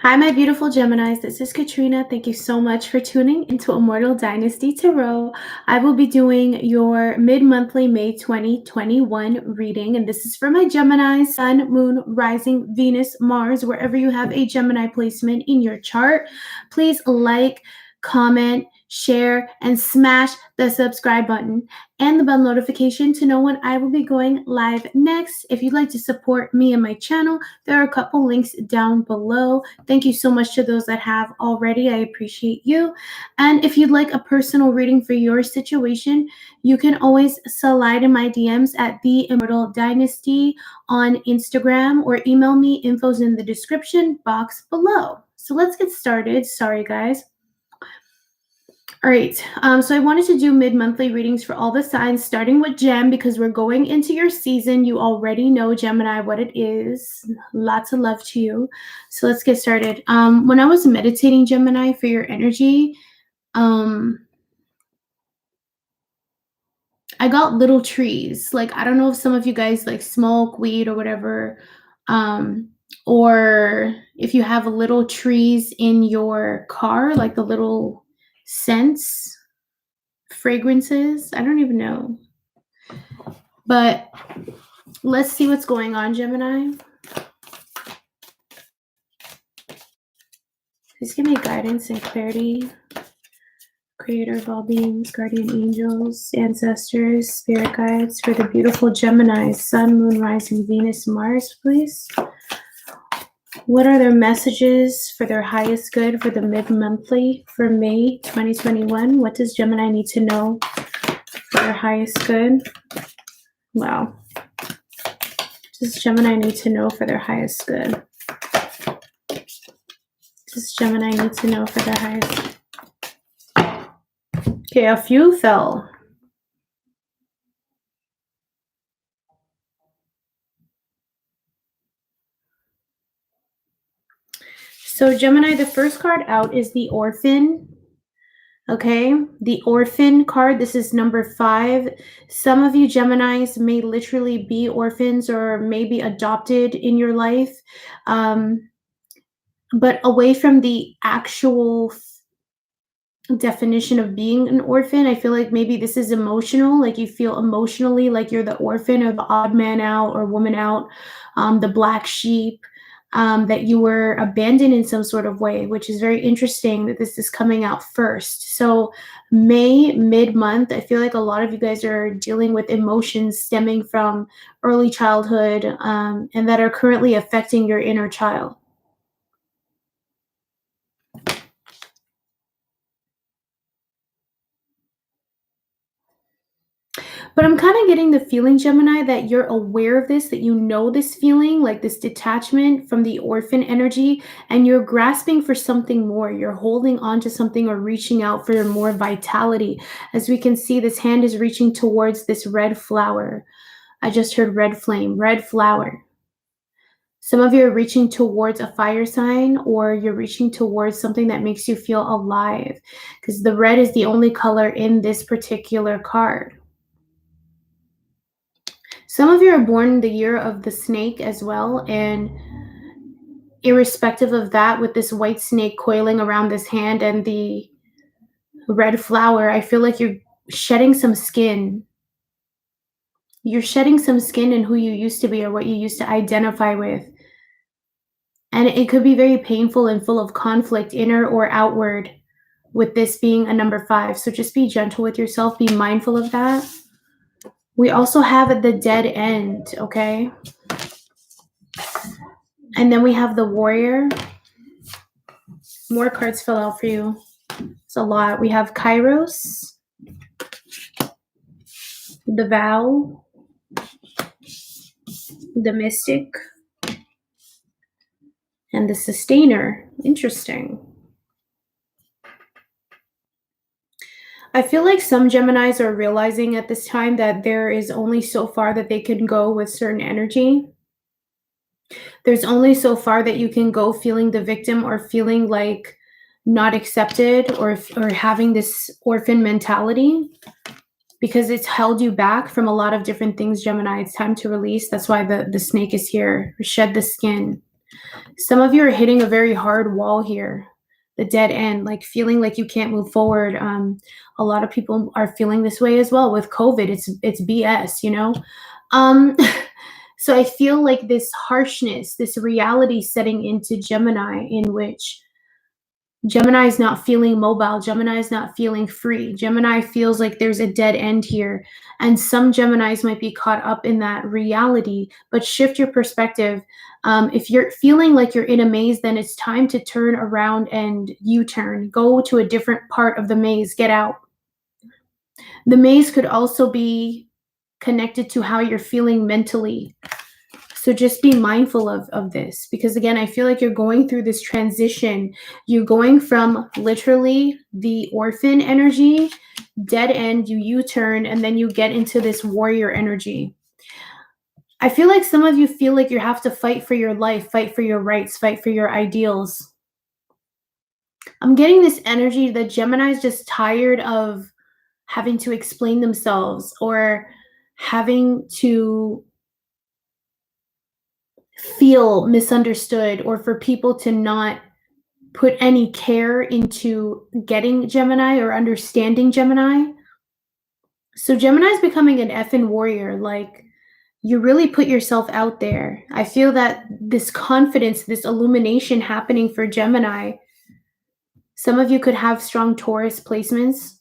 Hi, my beautiful Geminis. This is Katrina. Thank you so much for tuning into Immortal Dynasty Tarot. I will be doing your mid-monthly May 2021 reading, and this is for my Gemini, Sun, Moon, Rising, Venus, Mars, wherever you have a Gemini placement in your chart. Please like, comment, share, and smash the subscribe button and the bell notification to know when I will be going live next. If you'd like to support me and my channel, there are a couple links down below. Thank you so much to those that have already. I appreciate you. And if you'd like a personal reading for your situation, you can always slide in my DMs at The Immortal Dynasty on Instagram or email me. Info's in the description box below. So let's get started. Sorry, guys. All right, so I wanted to do mid-monthly readings for all the signs, starting with Gem, because we're going into your season. You already know, Gemini, what it is. Lots of love to you. So let's get started. When I was meditating, Gemini, for your energy, I got little trees. Like, I don't know if some of you guys like smoke weed or whatever, or if you have little trees in your car, like the little scents, fragrances. I don't even know. But let's see what's going on, Gemini. Please give me guidance and clarity. Creator of all beings, guardian angels, ancestors, spirit guides for the beautiful Gemini, Sun, Moon, Rising, Venus, Mars, please. What are their messages for their highest good for the mid-monthly for May 2021? What does Gemini need to know for their highest good? Wow. What does Gemini need to know for their highest good? What does Gemini need to know for their highest good? Okay, a few fell. So Gemini, the first card out is the Orphan. Okay, the Orphan card. This is number 5. Some of you Geminis may literally be orphans or maybe adopted in your life. But away from the actual definition of being an orphan, I feel like maybe this is emotional, like you feel emotionally like you're the orphan or the odd man out or woman out, the black sheep, that you were abandoned in some sort of way, which is very interesting that this is coming out first. So May, mid-month, I feel like a lot of you guys are dealing with emotions stemming from early childhood, and that are currently affecting your inner child. But I'm kind of getting the feeling, Gemini, that you're aware of this, that you know this feeling, like this detachment from the orphan energy, and you're grasping for something more. You're holding on to something or reaching out for more vitality. As we can see, this hand is reaching towards this red flower. I just heard red flame, red flower. Some of you are reaching towards a fire sign, or you're reaching towards something that makes you feel alive, because the red is the only color in this particular card. Some of you are born the year of the snake as well, and irrespective of that, with this white snake coiling around this hand and the red flower, I feel like you're shedding some skin. You're shedding some skin in who you used to be or what you used to identify with. And it could be very painful and full of conflict, inner or outward, with this being a number 5. So just be gentle with yourself. Be mindful of that. We also have the dead end, okay? And then we have the warrior. More cards fell out for you. It's a lot. We have Kairos, the vow, the mystic, and the sustainer. Interesting. I feel like some Geminis are realizing at this time that there is only so far that they can go with certain energy. There's only so far that you can go feeling the victim or feeling like not accepted or having this orphan mentality, because it's held you back from a lot of different things, Gemini. It's time to release. That's why the snake is here. Shed the skin. Some of you are hitting a very hard wall here, the dead end, like feeling like you can't move forward. A lot of people are feeling this way as well with COVID. It's BS, you know. Um, so I feel like this harshness, this reality setting into Gemini, in which Gemini is not feeling mobile. Gemini is not feeling free. Gemini feels like there's a dead end here. And some Geminis might be caught up in that reality, but shift your perspective. If you're feeling like you're in a maze, then it's time to turn around and U-turn. Go to a different part of the maze. Get out. The maze could also be connected to how you're feeling mentally. So just be mindful of this, because again, I feel like you're going through this transition. You're going from literally the orphan energy, dead end, you U-turn, and then you get into this warrior energy. I feel like some of you feel like you have to fight for your life, fight for your rights, fight for your ideals. I'm getting this energy that Gemini is just tired of having to explain themselves or having to feel misunderstood, or for people to not put any care into getting Gemini or understanding Gemini. So Gemini is becoming an effing warrior. Like, you really put yourself out there. I feel that this confidence, this illumination happening for Gemini. Some of you could have strong Taurus placements.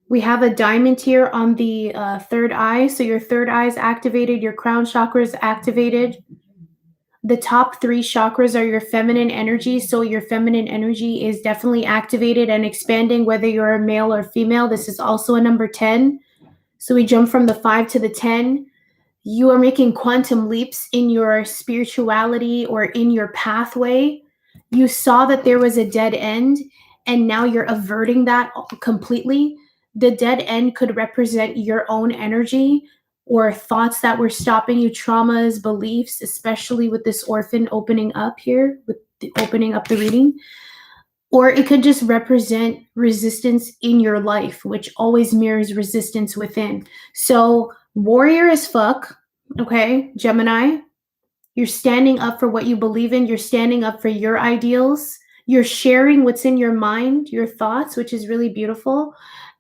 We have a diamond here on the third eye. So your third eye is activated, your crown chakra is activated. The top 3 chakras are your feminine energy. So your feminine energy is definitely activated and expanding, whether you're a male or female. This is also a number 10. So we jump from the 5 to the 10. You are making quantum leaps in your spirituality or in your pathway. You saw that there was a dead end, and now you're averting that completely. The dead end could represent your own energy or thoughts that were stopping you, traumas, beliefs, especially with this orphan opening up here, with the opening up the reading. Or it could just represent resistance in your life, which always mirrors resistance within. So warrior as fuck, okay, Gemini. You're standing up for what you believe in. You're standing up for your ideals. You're sharing what's in your mind, your thoughts, which is really beautiful.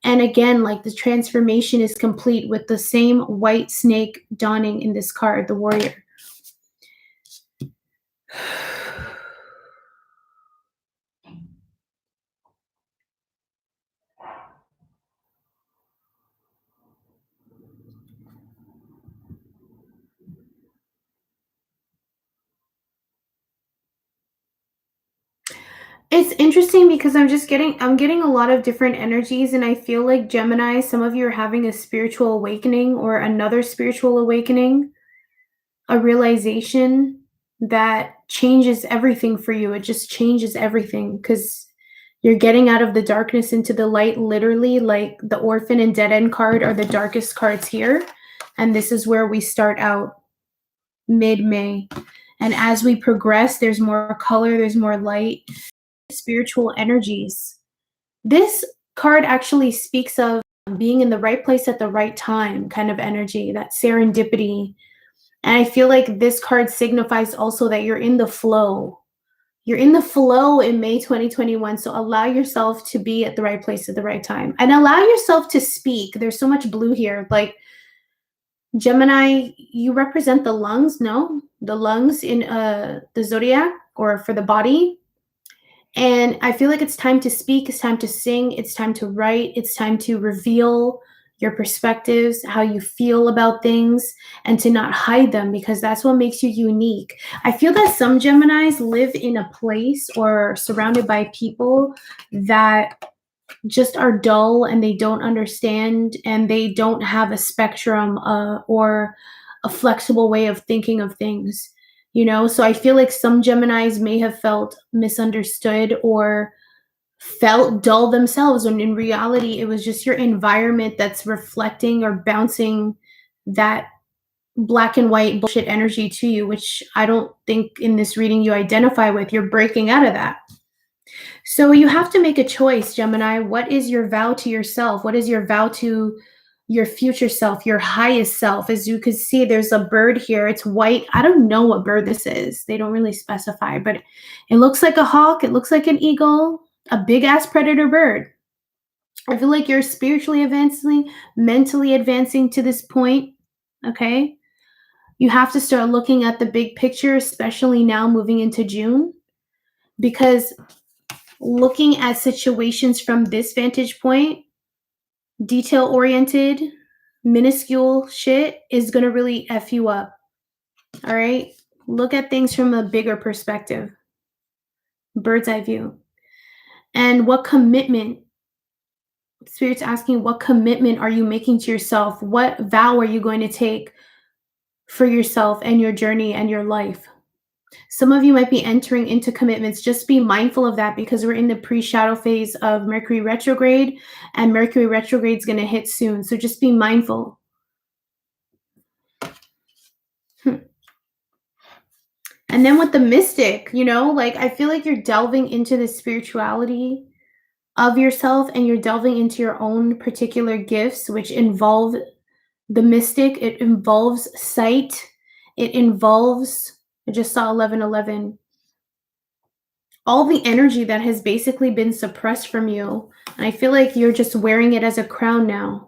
And again, like, the transformation is complete with the same white snake dawning in this card, the warrior. It's interesting because I'm getting a lot of different energies, and I feel like Gemini, some of you are having a spiritual awakening or another spiritual awakening, a realization that changes everything for you. It just changes everything because you're getting out of the darkness into the light, literally. Like, the orphan and dead end card are the darkest cards here, and this is where we start out mid-May. And as we progress, there's more color, there's more light, spiritual energies. This card actually speaks of being in the right place at the right time, kind of energy, that serendipity. And I feel like this card signifies also that you're in the flow. You're in the flow in May 2021. So allow yourself to be at the right place at the right time, and allow yourself to speak. There's so much blue here. Like, Gemini, you represent the lungs, no? The lungs in the zodiac, or for the body. And I feel like it's time to speak, it's time to sing, it's time to write, it's time to reveal your perspectives, how you feel about things, and to not hide them, because that's what makes you unique. I feel that some Geminis live in a place or surrounded by people that just are dull and they don't understand, and they don't have a spectrum or a flexible way of thinking of things. You know, so I feel like some Geminis may have felt misunderstood or felt dull themselves, when in reality, it was just your environment that's reflecting or bouncing that black and white bullshit energy to you, which I don't think in this reading you identify with. You're breaking out of that. So you have to make a choice, Gemini. What is your vow to yourself? What is your vow to your future self, your highest self. As you can see, there's a bird here. It's white. I don't know what bird this is. They don't really specify, but it looks like a hawk. It looks like an eagle, a big ass predator bird. I feel like you're spiritually advancing, mentally advancing to this point. Okay. You have to start looking at the big picture, especially now moving into June, because looking at situations from this vantage point, detail oriented, minuscule shit is going to really F you up. All right. Look at things from a bigger perspective, bird's eye view. And what commitment, Spirit's asking, what commitment are you making to yourself? What vow are you going to take for yourself and your journey and your life? Some of you might be entering into commitments. Just be mindful of that because we're in the pre-shadow phase of Mercury retrograde, and Mercury retrograde is going to hit soon. So just be mindful. And then with the mystic, like I feel like you're delving into the spirituality of yourself and you're delving into your own particular gifts, which involve the mystic. It involves sight. It involves, I just saw 1111. All the energy that has basically been suppressed from you. And I feel like you're just wearing it as a crown now.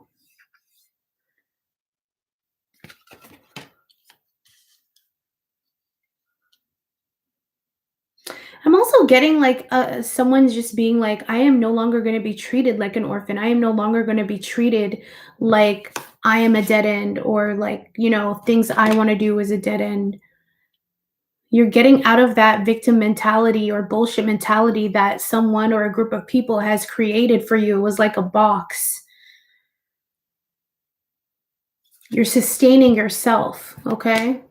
I'm also getting like someone's just being like, I am no longer going to be treated like an orphan. I am no longer going to be treated like I am a dead end, or like, things I want to do is a dead end. You're getting out of that victim mentality or bullshit mentality that someone or a group of people has created for you. It was like a box. You're sustaining yourself, okay?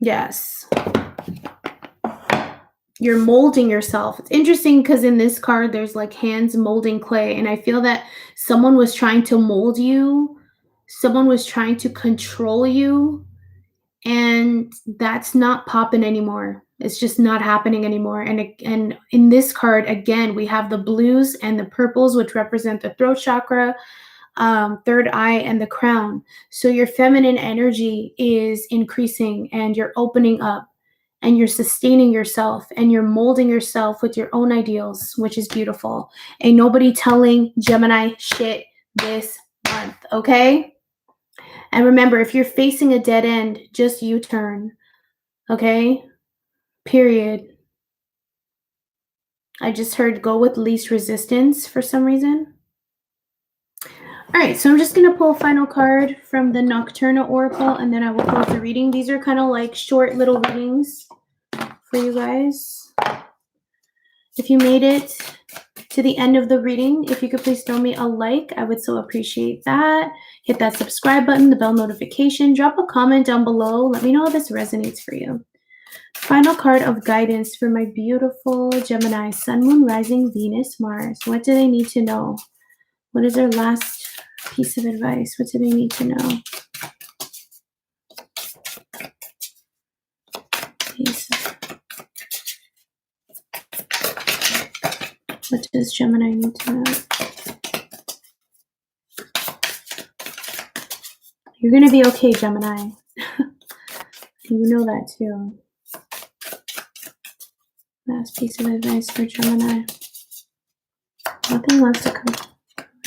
Yes. You're molding yourself. It's interesting because in this card, there's like hands molding clay. And I feel that someone was trying to mold you. Someone was trying to control you. And that's not popping anymore. It's just not happening anymore. And in this card, again, we have the blues and the purples, which represent the throat chakra, third eye, and the crown. So your feminine energy is increasing and you're opening up and you're sustaining yourself and you're molding yourself with your own ideals, which is beautiful. Ain't nobody telling Gemini shit this month, okay? And remember, if you're facing a dead end, just U-turn, okay? Period. I just heard go with least resistance for some reason. All right, so I'm just going to pull a final card from the Nocturnal Oracle, and then I will close the reading. These are kind of like short little readings for you guys. If you made it to the end of the reading, if you could please throw me a like, I would so appreciate that. Hit that subscribe button, the bell notification, drop a comment down below. Let me know how this resonates for you. Final card of guidance for my beautiful Gemini, Sun, Moon, Rising, Venus, Mars. What do they need to know? What is their last piece of advice? What do they need to know? What does Gemini need to know? You're going to be okay, Gemini. You know that too. Last piece of advice for Gemini. Nothing wants to come.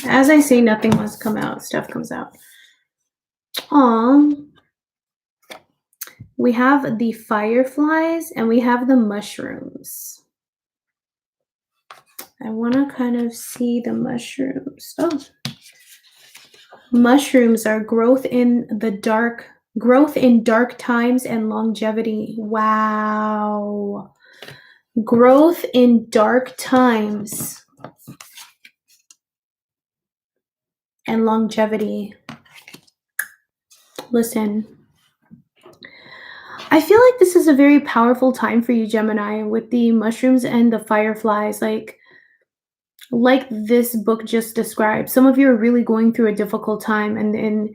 As I say, nothing wants to come out. Stuff comes out. We have the fireflies and we have the mushrooms. I want to kind of see the mushrooms. Oh. Mushrooms are growth in dark times and longevity. Wow. Growth in dark times and longevity. Listen, I feel like this is a very powerful time for you, Gemini, with the mushrooms and the fireflies. Like this book just described, some of you are really going through a difficult time, and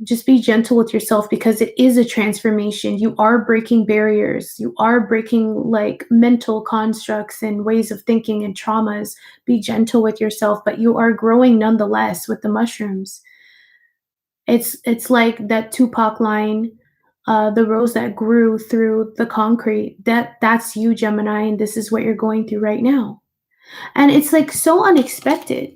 Just be gentle with yourself because it is a transformation. You are breaking barriers. You are breaking like mental constructs and ways of thinking and traumas. Be gentle with yourself, but you are growing nonetheless with the mushrooms. It's like that Tupac line, the rose that grew through the concrete. That's you, Gemini, and this is what you're going through right now. And it's like so unexpected.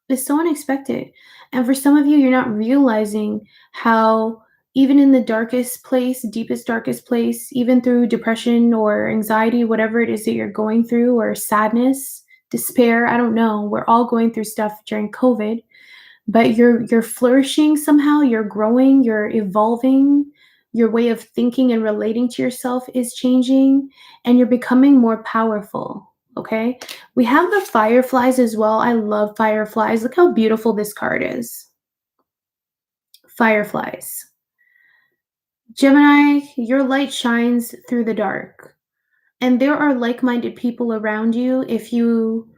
It's so unexpected. And for some of you, you're not realizing how, even in the darkest place, deepest, darkest place, even through depression or anxiety, whatever it is that you're going through, or sadness, despair, I don't know. We're all going through stuff during COVID, but you're flourishing somehow, you're growing, you're evolving, your way of thinking and relating to yourself is changing, and you're becoming more powerful. Okay, we have the fireflies as well. I love fireflies. Look how beautiful this card is. Fireflies. Gemini, your light shines through the dark, and there are like-minded people around you if you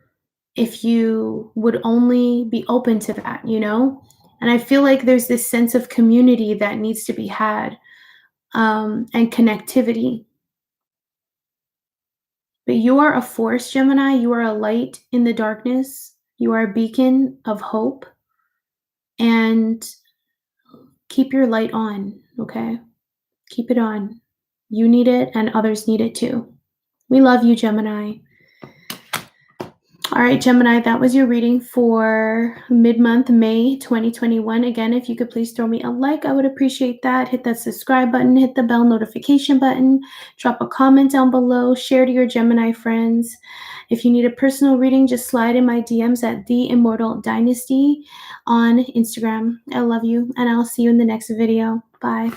would only be open to that, you know? And I feel like there's this sense of community that needs to be had, and connectivity. But you are a force, Gemini. You are a light in the darkness. You are a beacon of hope. And keep your light on, okay? Keep it on. You need it, and others need it too. We love you, Gemini. All right, Gemini, that was your reading for mid-month May 2021. Again, if you could please throw me a like, I would appreciate that. Hit that subscribe button, hit the bell notification button, drop a comment down below, share to your Gemini friends. If you need a personal reading, just slide in my DMs at The Immortal Dynasty on Instagram. I love you, and I'll see you in the next video. Bye.